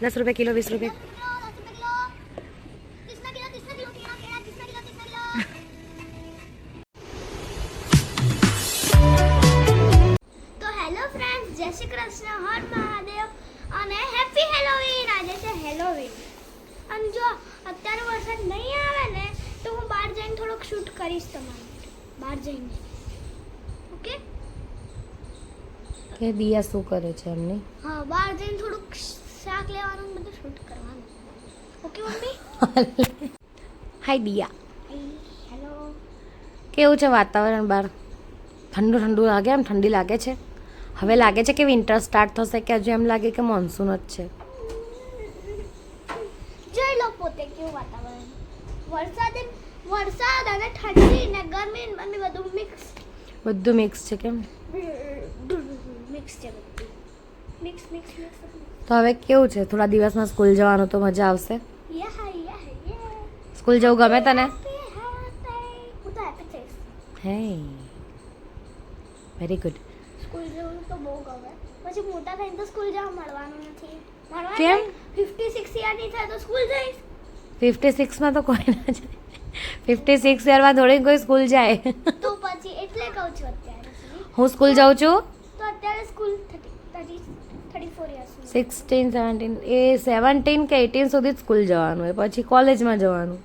₹10 kilo, 20 તો hello friends, જય શ્રી કૃષ્ણ, હર મહાદેવ અને હેપી હેલોવીન. આજે છે હેલોવીન અને જો અત્યારે વરસાદ નહીં આવે ને તો હું બહાર જઈને થોડુંક શૂટ કરીશ તમારું, બહાર જઈને. ઓકે કે દિયા શું કરે છે એમને? હા, બહાર જઈને થોડુંક શાક લેવાનું, બધું શૂટ કરવાનું. Okay mummy? Hi Diya, hello. કેવું છે વાતાવરણ બહાર? ઠંડુ ઠંડુ લાગે? એમ ઠંડી લાગે છે? હવે લાગે છે કે વિન્ટર સ્ટાર્ટ થશે કે હજુ એમ લાગે કે મોન્સૂન જ છે? જોઈ લો પોતે કેવું વાતાવરણ. વરસાદ અને ઠંડી ને ગરમી અને બધું મિક્સ મિક્સ છે. કેમ મિક્સ છે બધું. મિક્સ. તો હવે કેવું છે, થોડા દિવસમાં સ્કૂલ જવાનું તો મજા આવશે? સ્કૂલ જવું ગમે તને? હું તો હેપી થઈશ. હે, વેરી ગુડ. સ્કૂલ જવું તો બહુ ગમે. પછી મોટા થઈને તો સ્કૂલ જવા મળવાનું નથી. કેમ? 56 યરની થાય તો સ્કૂલ જઈશ. 56માં તો કોઈ ના જાય. 56 યરમાં થોડી કોઈ સ્કૂલ જાય. તો પછી એટલે કહું છું અત્યારે સુધી. હું સ્કૂલ જાઉં છું તો અત્યારે સ્કૂલ 34 યર્સ 16, 17 એ 17 કે 18 સુધી જ સ્કૂલ જવાનું હોય, પછી કોલેજમાં જવાનું,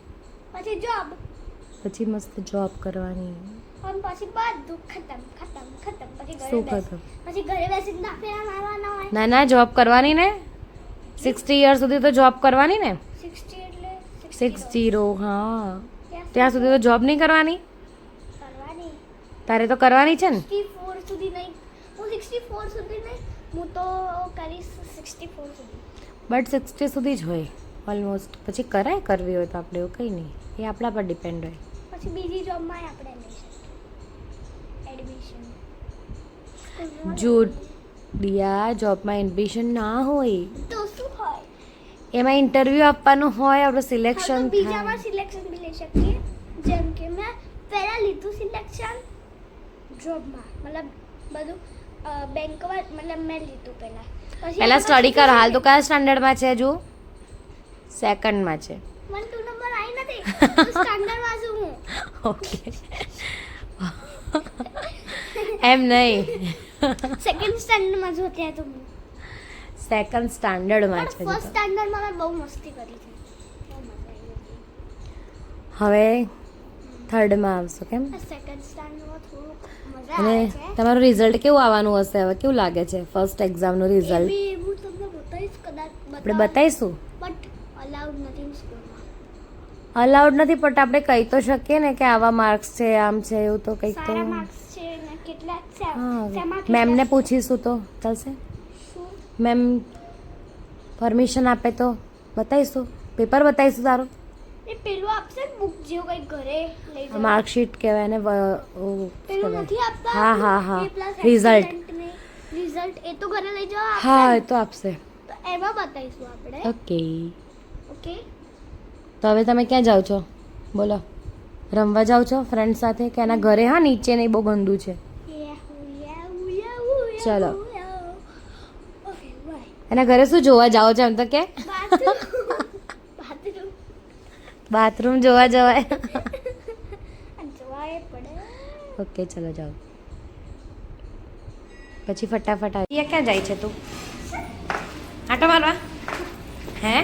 પછી જોબ, પછી મસ્ત જોબ કરવાની. અને પછી બધું ખતમ. પછી શું ઘરે ખતમ? પછી ઘરે બેસીને દાખલા મારવાના હોય. ના જોબ કરવાની ને, 60 યર સુધી તો જોબ કરવાની ને. 60 એટલે 60, હા, ત્યાં સુધી તો જોબ નહીં કરવાની. કરવાની. તારે તો કરવાની છે ને. 64 સુધી નહીં. હું 64 સુધી નહીં, હું તો કરીશ 64 સુધી. બટ 60 સુધી જ હોય ઓલમોસ્ટ. પછી કરાય કરવી હોય તો આપણે, એવું કંઈ નહીં, એ આપણા પર ડિપેન્ડ હોય. પછી બીજી જોબમાં આપણે લઈ શકીએ એડમિશન. જૂટ દિયા, જોબમાં એડમિશન ના હોય, તો શું હોય? એમાં ઇન્ટરવ્યૂ આપવાનું હોય, આપણું હા, સિલેક્શન તો બીજામાં સિલેક્શન બી લઈ શકીએ. જેમ કે મેં પહેલા લીધું સિલેક્શન જોબમાં, મતલબ બધું બેંકમાં, મતલબ મેં લીધું પહેલા. પહેલા સ્ટડી કર. હાલ તો કયા સ્ટાન્ડર્ડમાં છે? હજુ સેકન્ડમાં છે. 1-2 નંબર આવી નથી, સ્ટાન્ડર્ડમાં છું હું. ઓકે, એમ નહીં, સેકન્ડ સ્ટાન્ડર્ડમાં છું અત્યારે તો હું. સેકન્ડ સ્ટાન્ડર્ડમાં છે. ફર્સ્ટ સ્ટાન્ડર્ડમાં મેં બહુ મસ્તી કરી હતી. બહુ મજા આવી હતી. હવે થર્ડમાં આવશો કેમ? સેકન્ડ સ્ટાન્ડર્ડમાં થોડુંક મજા અને આવે છે. તમારું રિઝલ્ટ કેવું આવવાનું હશે હવે? કેવું લાગે છે ફર્સ્ટ એક્ઝામનું એ રિઝલ્ટ? બી હું તમને બતાવીશ કદાચ. આપણે બતાવીશું. બટ અલાઉડ નથી સ્કૂલમાં. અલાઉડ નથી, પણ આપણે કહી તો શકીએ ને કે આવા માર્ક્સ છે, આમ છે, એવું તો કંઈક તો. સારા માર્ક્સ છે ને કેટલા હા, શેમાં મેમને પૂછીશું તો ચાલશે? શું? મેમ પરમિશન આપે તો બતાવીશું, પેપર બતાવીશું તારું. એ પેલું આપશે બુક જેવું કંઈક ઘરે લઈ જવા. માર્કશીટ કહેવાય ને. પેલું નથી આપતા. હા. A+ result. રિઝલ્ટ એ તો ઘરે લઈ જવા આપશે હા, ને? એ તો આપશે. તો એમાં બતાવીશું આપણે. Okay, okay. તો હવે તમે ક્યાં જાઓ છો? બોલો. રમવા જાઓ છો ફ્રેન્ડ સાથે કે એના ઘરે? હા, નીચે નહીં, બહુ ગંદુ છે. ચલો. Okay, bye. એના ઘરે શું જોવા જાઓ છો એમ તો કે? બાથરૂમ બાથરૂમ જોવા જવાય. જોવાય પડે. ઓકે, ચલો જાઓ. પછી ફટાફટ આવી. ક્યાં જાય છે તું? આટો મારવા? હે,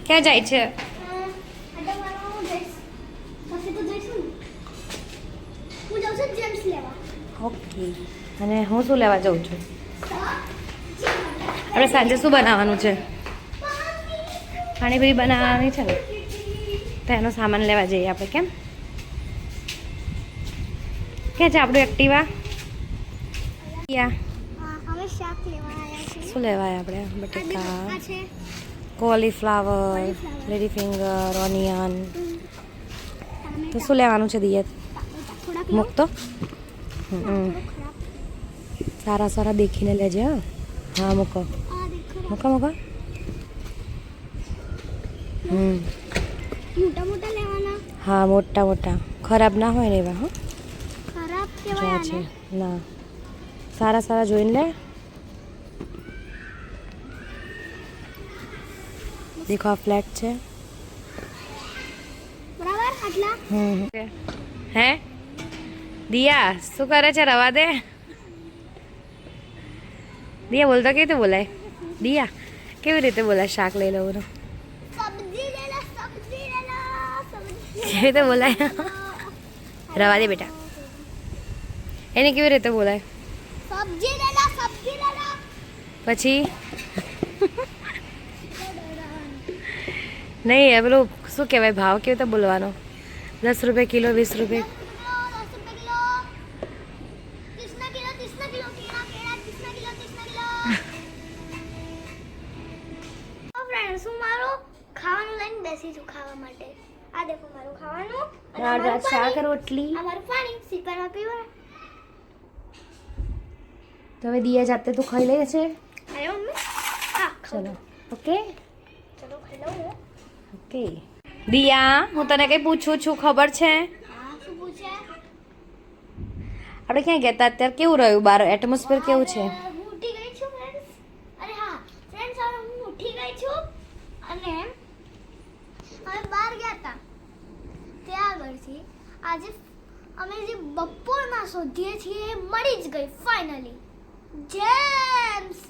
ક્યાં જાય છે? ઓકે, અને હું શું લેવા જાઉં છું? આપણે સાંજે શું બનાવવાનું છે? પાણીપુરી બનાવવાની છે ને, તો એનો સામાન લેવા જઈએ આપણે. કેમ? ક્યાં છે આપણું એક્ટિવા? શું લેવાય આપણે? બટેકા, કોલીફ્લાવર, લેડી ફિંગર, ઓનિયન. તો શું લેવાનું છે દિયત? મૂકતો સારા દેખીને લેજે. હા, મૂકો. મોટા લેવાના. હા, મોટા ખરાબ ના હોય ને એવા. હા, ખરાબ કેવાય છે ના, સારા જોઈને લે. દેખો આ ફ્લેટ છે. બરાબર આટલા હે દિયા શું કરે છે? રવા દે. દિયા બોલતો કેવી રીતે બોલાય? દિયા કેવી રીતે બોલાય? શાક લઈ લઉં. સબ્જી લે લો, સબ્જી લે લો, સબ્જી કેવી રીતે બોલાય? રવા દે બેટા. એને કેવી રીતે બોલાય? સબ્જી લે લો, સબ્જી લે લો. પછી નહીં એ પેલું શું કહેવાય ભાવ કેવી રીતે બોલવાનો? 10 રૂપિયા કિલો, 20 રૂપિયા. 10 રૂપિયા કિલો, 30 ના કિલો, 30 ના કિલો, કેળા 30 ના કિલો, 30 ના કિલો. તો ફ્રેન્ડ્સ હું મારું ખાવાનું લઈને બેસી છું ખાવા માટે. આ દેખો મારું ખાવાનું અને દાળ મારું ભાત શાક પાણી. રોટલી. આ મારું પાણી સીપરમાં પીવા. તો હવે દિયા જાતે તું ખાઈ લે છે. અરે મમ્મી હા ચલો ઓકે ચલો ખાઈ લઉં હું. ઓકે. દિયા હું તને કંઈ પૂછું છું ખબર છે? હા શું પૂછે? આપણે ક્યાં ગયા હતા અત્યારે? કેવું રહ્યું બહાર? એટમોસ્ફિયર કેવું છે? હું ઉઠી ગઈ છું ફ્રેન્ડ્સ. અરે હા ફ્રેન્ડ્સ હવે હું ઉઠી ગઈ છું અને હવે બહાર ગયા હતા ત્યાં આગળથી આજે અમે જે બપોરમાં શોધીએ છીએ એ મળી જ ગઈ ફાઇનલી. જેમ્સ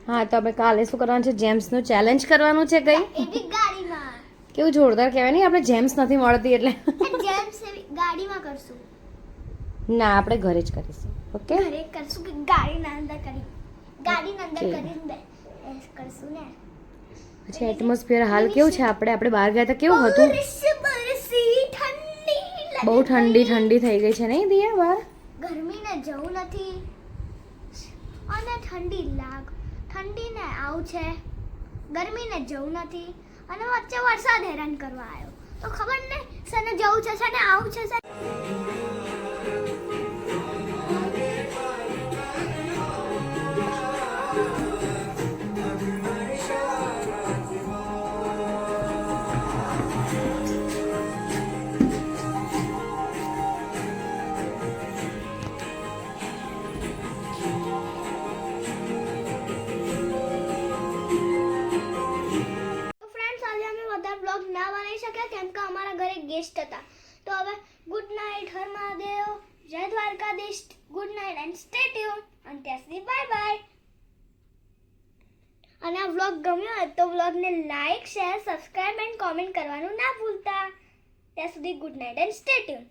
હા તો આપણે કાલે શું કરવાનું છે? જેમ્સનું ચેલેન્જ કરવાનું છે કઈ? એવી ગાડીમાં કેવું જોરદાર કહેવાય નહીં? આપણે જેમ્સ નથી મળતી એટલે જેમ્સ એવી ગાડીમાં કરશું. ના આપણે ઘરે જ કરીશું. ઓકે ઘરે કરશું કે ગાડીના અંદર ગાડીના અંદર Okay. કરીને બે કરશું ને. પછી એટમોસ્ફિયર હાલ કેવું છે? આપણે બહાર ગયા હતા કેવું હતું? બરસી ઠંડી બહુ ઠંડી ઠંડી થઈ ગઈ છે નહીં દિયા બહાર? ગરમીને જવું નથી અને ઠંડીને આવું છે. ગરમીને જવું નથી અને વચ્ચે વરસાદ હેરાન કરવા આવ્યો તો ખબર નહીં સને જવું છે સને આવું છે સને બ્લોગ ના બનાવી શક્યા કેમ કે અમારા ઘરે ગેસ્ટ હતા. તો હવે ગુડ નાઇટ, હર મહાદેવ, જય Dwarkadhish, good night and stay tune અને ત્યાં સુધી બાય બાય. અને આ વ્લોગ ગમ્યો હોય તો વ્લોગને like, share, subscribe and comment કરવાનું ના ભૂલતા. ત્યાં સુધી good night and stay tune.